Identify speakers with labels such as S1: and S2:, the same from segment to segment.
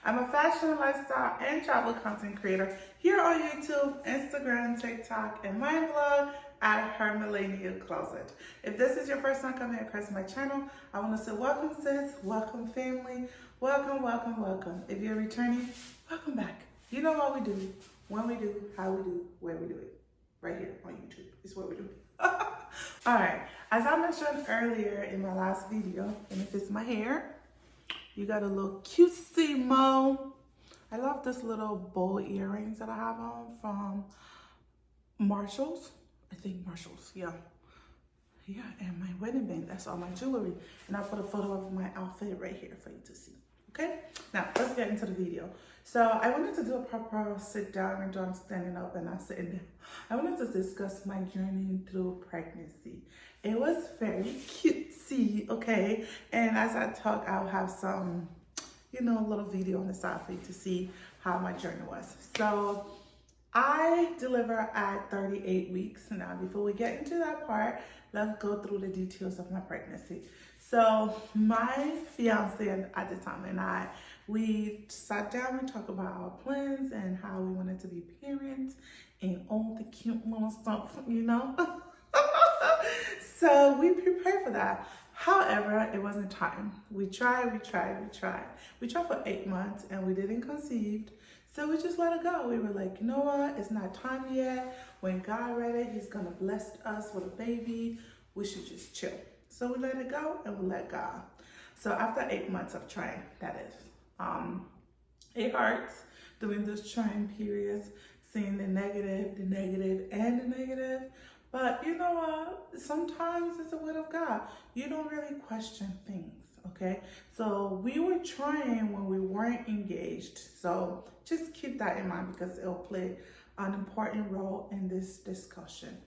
S1: I'm a fashion, lifestyle, and travel content creator here on YouTube, Instagram, TikTok, and my vlog at Her Millennial Closet. If this is your first time coming across my channel, I want to say welcome sis, welcome family, welcome, welcome, welcome. If you're returning, welcome back. You know what we do, when we do, how we do, where we do it. Right here on YouTube is what we do. Alright, as I mentioned earlier in my last video, and if it's my hair, you got a little cutesy mo. I love this little bow earrings that I have on from Marshall's. I think Marshall's, yeah. Yeah, and my wedding band, that's all my jewelry. And I put a photo of my outfit right here for you to see. Okay, now let's get into the video. So I wanted to do a proper sit down, and I'm standing up and I'm sitting down. I wanted to discuss my journey through pregnancy. It was very cutesy, okay? And as I talk, I'll have some, a little video on the side for you to see how my journey was. So I delivered at 38 weeks. Now, before we get into that part, let's go through the details of my pregnancy. So my fiance at the time and we sat down and talked about our plans and how we wanted to be parents and all the cute little stuff, So we prepared for that. However, it wasn't time. We tried. We tried for 8 months and we didn't conceive. So we just let it go. We were like, you know what? It's not time yet. When God ready, he's going to bless us with a baby. We should just chill. So we let it go and we let God. So after 8 months of trying, that is, it hurts during those trying periods, seeing the negative, and the negative. But you know what? Sometimes it's the will of God. You don't really question things, okay? So we were trying when we weren't engaged. So just keep that in mind because it'll play an important role in this discussion.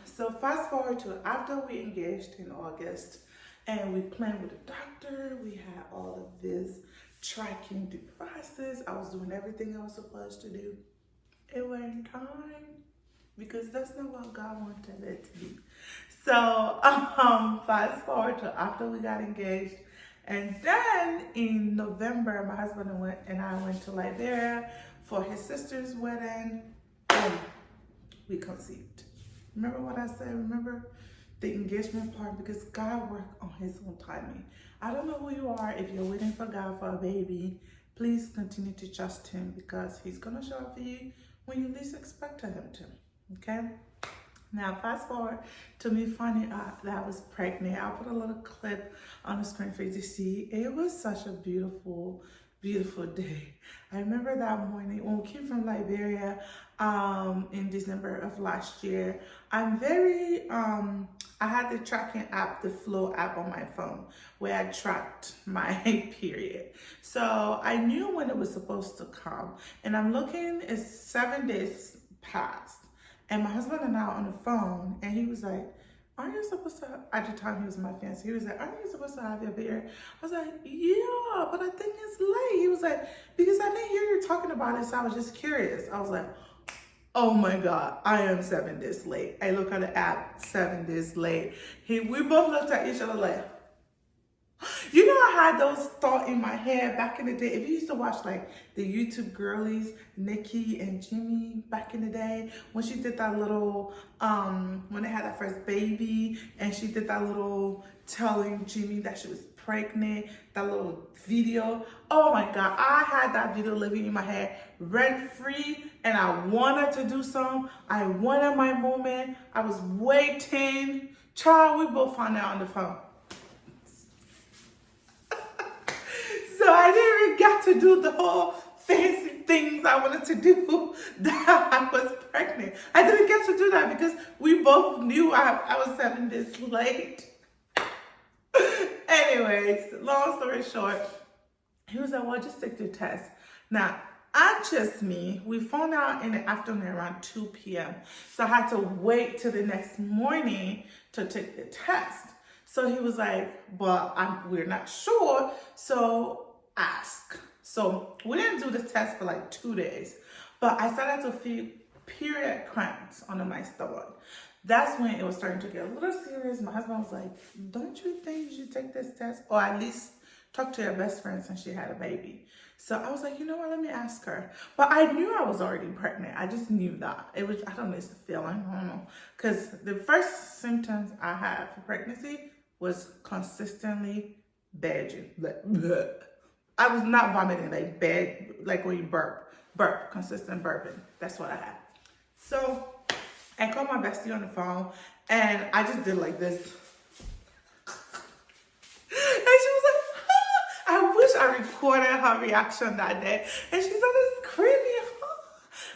S1: So fast forward to after we engaged in August and we planned with the doctor, we had all of this tracking devices. I was doing everything I was supposed to do. It wasn't time because that's not what God wanted it to be. So fast forward to after we got engaged, and then in November, my husband and I went to Liberia for his sister's wedding. Boom, we conceived. Remember what I said? Remember the engagement part? Because God worked on his own timing. I don't know who you are. If you're waiting for God for a baby, please continue to trust him because he's going to show up for you when you least expect him to. Okay? Now, fast forward to me finding out that I was pregnant. I'll put a little clip on the screen for you to see. It was such a beautiful, beautiful day. I remember that morning when we came from Liberia in December of last year. I had the tracking app, the Flow app on my phone where I tracked my period. So I knew when it was supposed to come. And I'm looking, it's 7 days past. And my husband and I were on the phone and he was like, aren't you supposed to, at the time he was my fiance, he was like, aren't you supposed to have your period? I was like, yeah, but I think it's late. He was like, because I didn't hear you talking about it, so I was just curious. I was like, oh my God, I am 7 days late. I look at the app, 7 days late. We both looked at each other like, I had those thoughts in my head back in the day. If you used to watch like the YouTube girlies, Nikki and Jimmy back in the day, when she did that little, when they had that first baby and she did that little telling Jimmy that she was pregnant, that little video. Oh my God, I had that video living in my head rent free and I wanted to do some. I wanted my moment. I was waiting. Child, we both found out on the phone. So I didn't even get to do the whole fancy things I wanted to do that I was pregnant. I didn't get to do that because we both knew I was 7 days late. Anyways, long story short, he was like, well, just take the test. Now, we found out in the afternoon around 2 p.m. So I had to wait till the next morning to take the test. So he was like, well, we're not sure, so ask. So we didn't do the test for like 2 days, but I started to feel period cramps under my stomach. That's when it was starting to get a little serious. My husband was like, don't you think you should take this test or at least talk to your best friend since she had a baby? So I was like, you know what, let me ask her. But I knew I was already pregnant. I just knew that. It was, I don't know, it's the feeling, I don't know. Because the first symptoms I had for pregnancy was consistently begging. I was not vomiting, like beg, like when you burp, consistent burping. That's what I had. So I called my bestie on the phone and I just did like this. And she was like, ah. I wish I recorded her reaction that day. And she started screaming.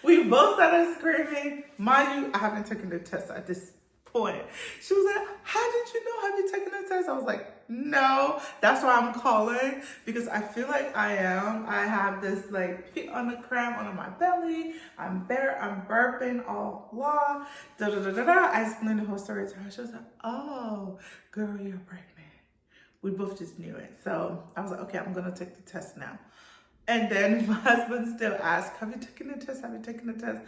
S1: We both started screaming. Mind you, I haven't taken the test at this point. She was like, how did you know? Have you taken the test? I was like, no. That's why I'm calling, because I feel like I am. I have this like pit on the cramp under my belly. I'm burping all blah. Da da da da da. I explained the whole story to her. She was like, oh, girl, you're pregnant. We both just knew it. So I was like, okay, I'm gonna take the test now. And then my husband still asked, have you taken the test? Have you taken the test?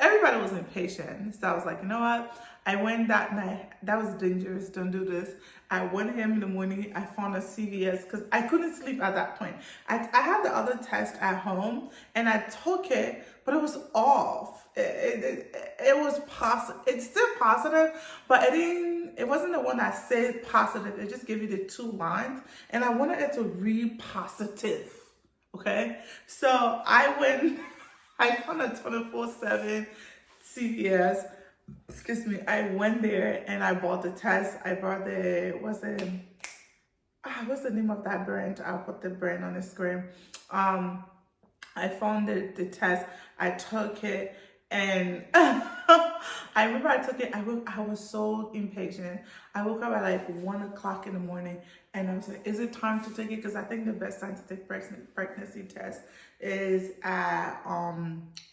S1: Everybody was impatient. So I was like, you know what? I went that night. That was dangerous. Don't do this. I went home in the morning. I found a CVS because I couldn't sleep at that point. I had the other test at home and I took it, but it was off. It was positive. It's still positive, but it wasn't the one that said positive. It just gave you the 2 lines. And I wanted it to read positive. Okay, so I found a 24/7 CVS. Excuse me. I went there and I bought the test. I bought what's the name of that brand? I'll put the brand on the screen. I found the test. I took it and I remember I took it. I was so impatient. I woke up at like 1 o'clock in the morning and I was like, is it time to take it? Because I think the best time to take pregnancy test is at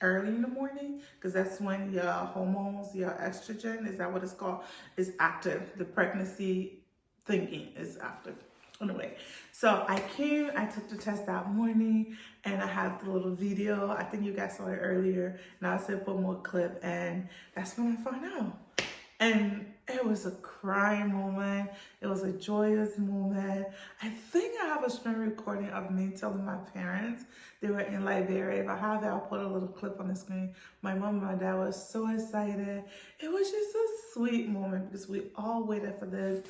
S1: early in the morning, because that's when your hormones, your estrogen, is that what it's called, is active. The pregnancy thinking is active. Anyway, so I took the test that morning and I had the little video. I think you guys saw it earlier. And I said put more clip, and that's when I found out. And it was a crying moment. It was a joyous moment. I think I have a screen recording of me telling my parents. They were in Liberia. If I have it, I'll put a little clip on the screen. My mom and my dad were so excited. It was just a sweet moment because we all waited for this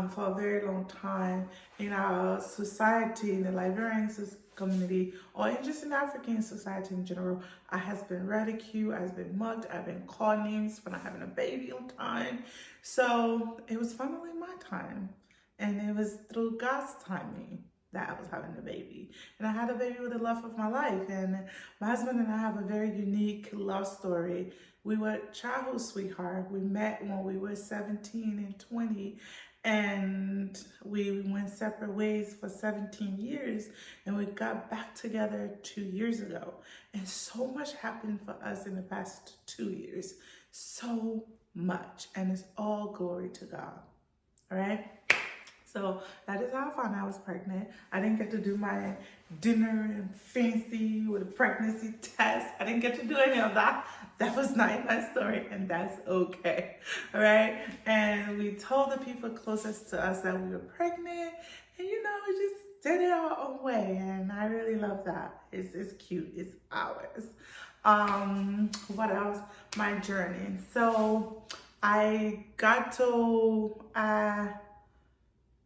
S1: for a very long time in our society, in the Liberian community, or just in African society in general. I has been ridiculed, I've been mugged, I've been called names for not having a baby on time. So it was finally my time, and it was through God's timing that I was having a baby. And I had a baby with the love of my life. And my husband and I have a very unique love story. We were childhood sweethearts. We met when we were 17 and 20. And we went separate ways for 17 years, and we got back together 2 years ago. And so much happened for us in the past 2 years. So much. And it's all glory to God. All right? So that is how I found out I was pregnant. I didn't get to do my dinner and fancy with a pregnancy test. I didn't get to do any of that. That was not in my story, and that's okay. All right? And we told the people closest to us that we were pregnant, and we just did it our own way, and I really love that. It's cute. It's ours. What else? My journey. So I got to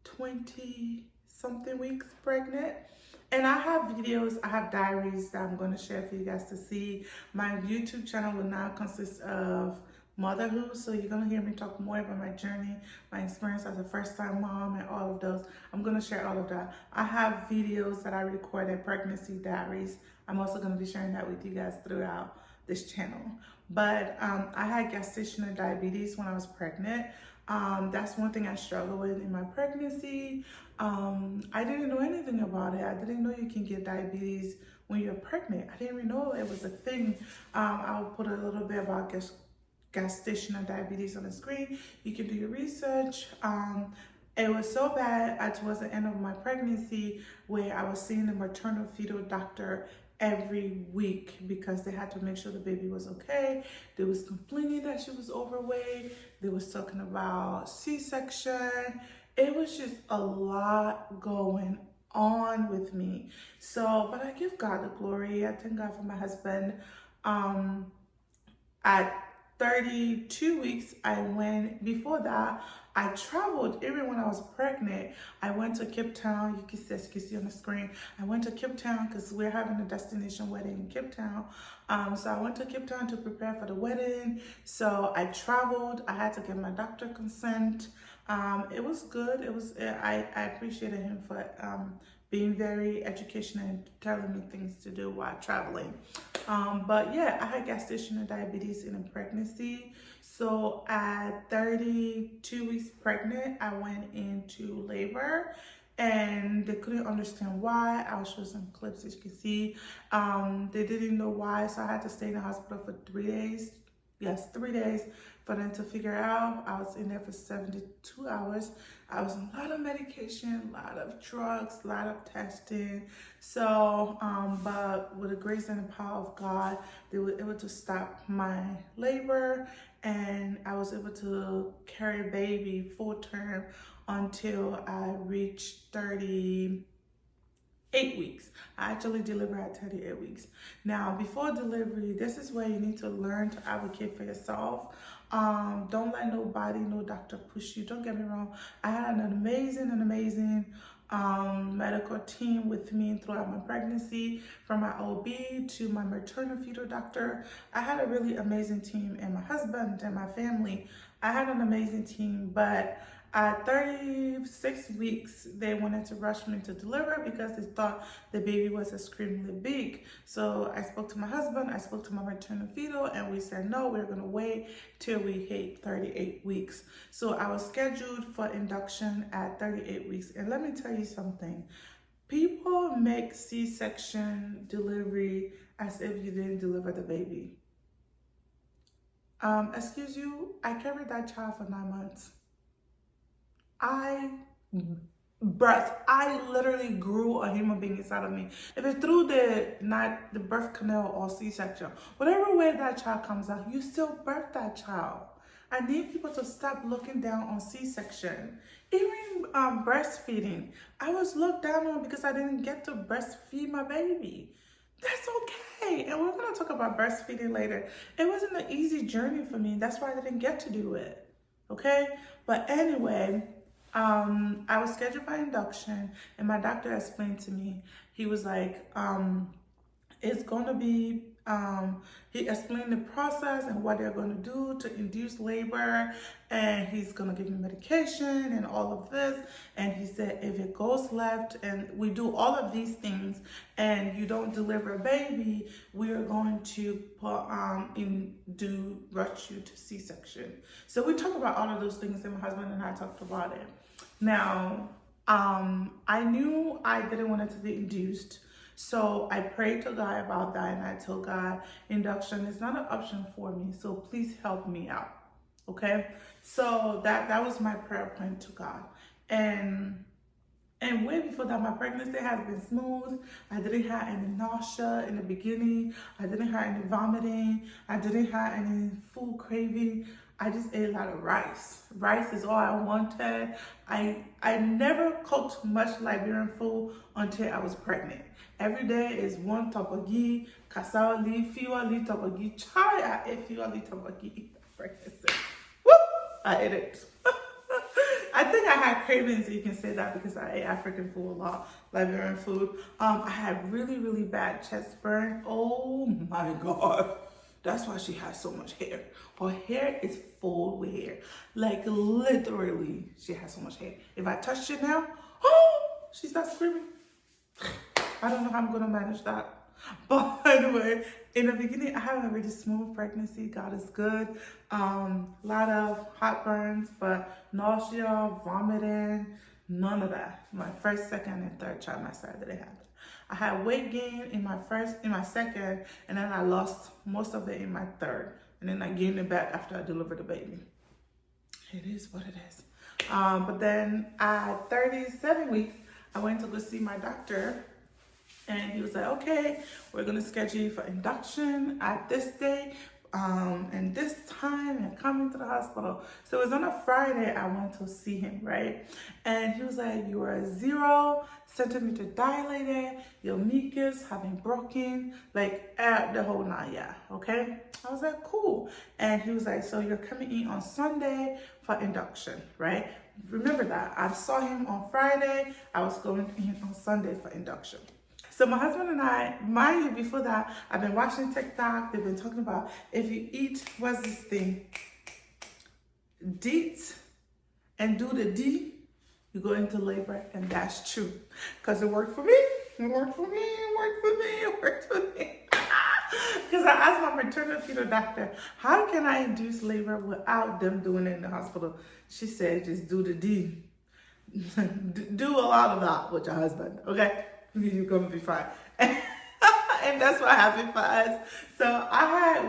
S1: 20 something weeks pregnant, and I have videos, I have diaries that I'm going to share for you guys to see. My YouTube channel will now consist of motherhood, so you're going to hear me talk more about my journey, my experience as a first-time mom, and all of those. I'm going to share all of that. I have videos that I recorded, pregnancy diaries. I'm also going to be sharing that with you guys throughout this channel. But I had gestational diabetes when I was pregnant. That's one thing I struggled with in my pregnancy. I didn't know anything about it. I didn't know you can get diabetes when you're pregnant. I didn't even know it was a thing. I'll put a little bit about gestational diabetes on the screen. You can do your research. It was so bad towards the end of my pregnancy where I was seeing the maternal fetal doctor every week because they had to make sure the baby was okay. They was complaining that she was overweight. They was talking about C-section. It was just a lot going on with me. So, but I give God the glory. I thank God for my husband. At 32 weeks, I went, before that, I traveled. Even when I was pregnant, I went to Cape Town. You can see on the screen. I went to Cape Town because we're having a destination wedding in Cape Town. So I went to Cape Town to prepare for the wedding. So I traveled. I had to get my doctor consent. It was good. I appreciated him for being very educational and telling me things to do while traveling. But yeah, I had gestational diabetes in a pregnancy. So at 32 weeks pregnant, I went into labor and they couldn't understand why. I'll show some clips as you can see. They didn't know why, so I had to stay in the hospital for 3 days. Yes, 3 days for them to figure out. I was in there for 72 hours. I was on a lot of medication, a lot of drugs, a lot of testing. So, but with the grace and the power of God, they were able to stop my labor, and I was able to carry baby full term until I reached 38 weeks. I actually delivered at 38 weeks. Now, before delivery, this is where you need to learn to advocate for yourself. Don't let nobody, no doctor push you. Don't get me wrong. I had an amazing medical team with me throughout my pregnancy, from my OB to my maternal fetal doctor. I had a really amazing team, and my husband and my family. I had an amazing team, but at 36 weeks, they wanted to rush me to deliver because they thought the baby was extremely big. So I spoke to my husband, I spoke to my maternal fetal, and we said, no, we're gonna wait till we hit 38 weeks. So I was scheduled for induction at 38 weeks. And let me tell you something. People make C-section delivery as if you didn't deliver the baby. Excuse you, I carried that child for 9 months. I literally grew a human being inside of me. If it's through not the birth canal or C-section, whatever way that child comes out, you still birth that child. I need people to stop looking down on C-section. Even breastfeeding, I was looked down on because I didn't get to breastfeed my baby. That's okay. And we're going to talk about breastfeeding later. It wasn't an easy journey for me. That's why I didn't get to do it. Okay? But anyway, I was scheduled for induction, and my doctor explained to me, he was like, it's going to be, he explained the process and what they're going to do to induce labor, and he's going to give me medication and all of this. And he said, if it goes left and we do all of these things and you don't deliver a baby, we are going to rush you to C-section. So we talked about all of those things, and my husband and I talked about it. Now, I knew I didn't want it to be induced. So I prayed to God about that, and I told God, induction is not an option for me, so please help me out. Okay? So that was my prayer point to God. And way before that, my pregnancy has been smooth. I didn't have any nausea in the beginning. I didn't have any vomiting. I didn't have any food craving. I just ate a lot of rice. Rice is all I wanted. I never cooked much Liberian food until I was pregnant. Every day is one topagi, cassava leaf, fiwa leaf topagi. Chai, I ate fiwa leaf topagi. Pregnancy. Woo! I ate it. I think I had cravings, you can say that, because I ate African food a lot, Liberian food. I had really bad chest burn. Oh my God. That's why she has so much hair. Her hair is full with hair. Like literally, she has so much hair. If I touch it now, oh, she starts screaming. I don't know how I'm gonna manage that. But anyway, in the beginning, I had a really smooth pregnancy. God is good. Lot of heartburns, but nausea, vomiting, none of that. My first, second, and third trimester, I didn't have it. I had weight gain in my second, and then I lost most of it in my third. And then I gained it back after I delivered the baby. It is what it is. But then at 37 weeks, I went to go see my doctor, and he was like, okay, we're gonna schedule you for induction at this day, and this time and coming to the hospital. So it was on a Friday I went to see him, right? And he was like, you are 0 centimeter dilated, your mucus having broken, like the whole 9, yeah, okay? I was like, cool. And he was like, so you're coming in on Sunday for induction, right? Remember that. I saw him on Friday. I was going in on Sunday for induction. So my husband and I, mind you, before that, I've been watching TikTok. They've been talking about if you eat, what's this thing? Dates and do the D, you go into labor, and that's true. Because it worked for me. It worked for me. It worked for me. It worked for me. Because I asked my maternal fetal doctor, how can I induce labor without them doing it in the hospital? She said, just do the D. Do a lot of that with your husband, okay? You're gonna be fine. And that's what happened for us. So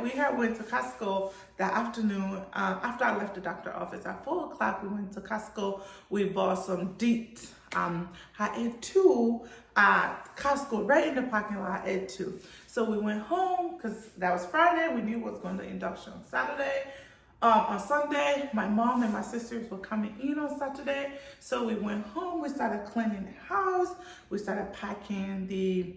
S1: we had went to Costco that afternoon. After I left the doctor's office at 4 o'clock, we went to Costco. We bought some dates. I ate 2 at Costco, right in the parking lot. I ate 2. So we went home because that was Friday. We knew what was going to induction on Saturday. On Sunday, my mom and my sisters were coming in on Saturday. So we went home, we started cleaning the house, we started packing the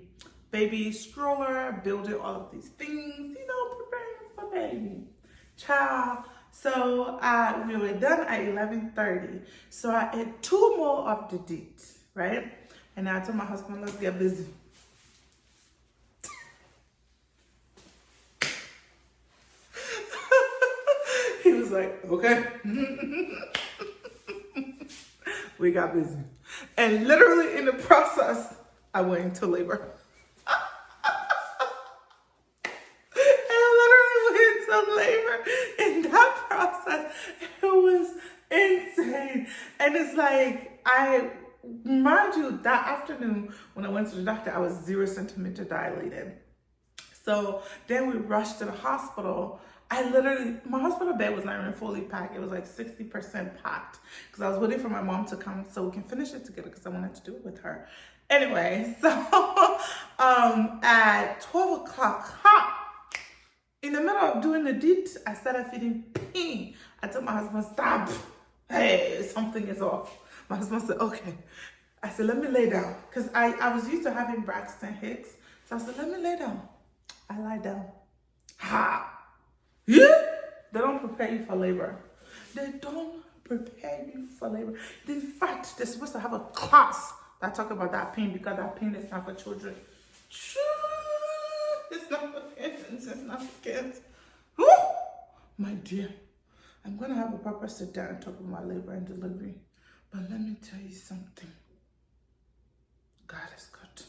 S1: baby stroller, building all of these things, preparing for baby, child. So we were done at 11:30. So I ate 2 more of the dates, right? And I told my husband, let's get busy. He was like, okay. We got busy. And literally in the process, I went into labor. Labor in that process. It was insane. And it's like, mind you, that afternoon when I went to the doctor, I was 0 centimeter dilated. So then we rushed to the hospital. My hospital bed was not even fully packed. It was like 60% packed because I was waiting for my mom to come so we can finish it together because I wanted to do it with her. Anyway, so at 12 o'clock, in the middle of doing the deed, I started feeling pain. I told my husband, stop. Hey, something is off. My husband said, okay. I said, let me lay down. Because I was used to having Braxton Hicks. So I said, let me lay down. I lie down. Yeah? They don't prepare you for labor. They don't prepare you for labor. In fact, they're supposed to have a class that talk about that pain because that pain is not for children. It's not for kids. It's not for kids. Woo! My dear, I'm going to have a proper sit down and talk about my labor and delivery. But let me tell you something. God is good.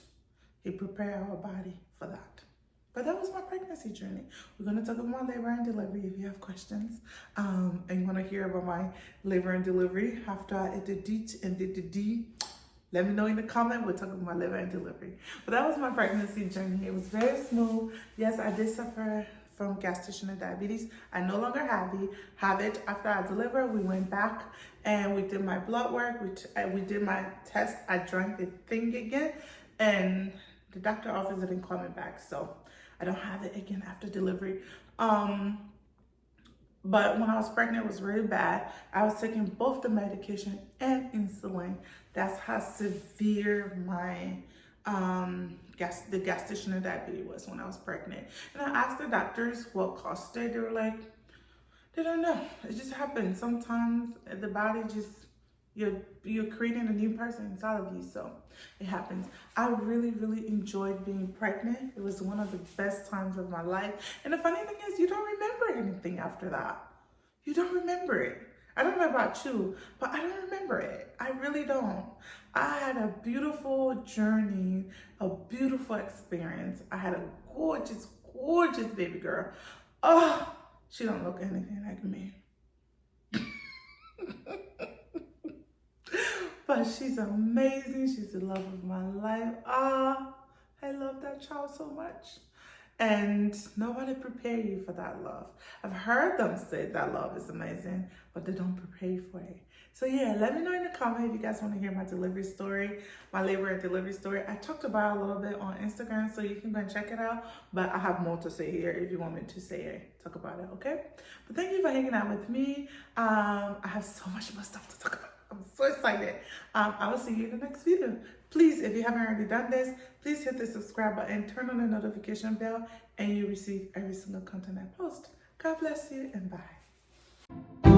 S1: He prepared our body for that. But that was my pregnancy journey. We're going to talk about my labor and delivery if you have questions. And you want to hear about my labor and delivery after I ate the D and did the D. Let me know in the comment. We'll talk about my labor and delivery. But that was my pregnancy journey. It was very smooth. Yes, I did suffer from gestational diabetes. I no longer have it. After I delivered, we went back and we did my blood work. We did my test. I drank the thing again. And the doctor office didn't call me back. So I don't have it again after delivery. But when I was pregnant, it was really bad. I was taking both the medication and insulin. That's how severe my the gestational diabetes was when I was pregnant. And I asked the doctors what caused it. They were like, they don't know. It just happens. Sometimes the body just, you're creating a new person inside of you, so it happens. I really, really enjoyed being pregnant. It was one of the best times of my life. And the funny thing is, you don't remember anything after that. You don't remember it. I don't know about you, but I don't remember it. I really don't. I had a beautiful journey, a beautiful experience. I had a gorgeous, gorgeous baby girl. Oh, she don't look anything like me. But she's amazing. She's the love of my life. I love that child so much. And nobody prepare you for that love. I've heard them say that love is amazing, but they don't prepare you for it. So yeah, let me know in the comment if you guys want to hear my delivery story, my labor and delivery story. I talked about it a little bit on Instagram, so you can go and check it out. But I have more to say here if you want me to say it, talk about it, okay? But thank you for hanging out with me. I have so much more stuff to talk about. I'm so excited. I will see you in the next video. Please, if you haven't already done this, please hit the subscribe button, turn on the notification bell, and you receive every single content I post. God bless you and bye.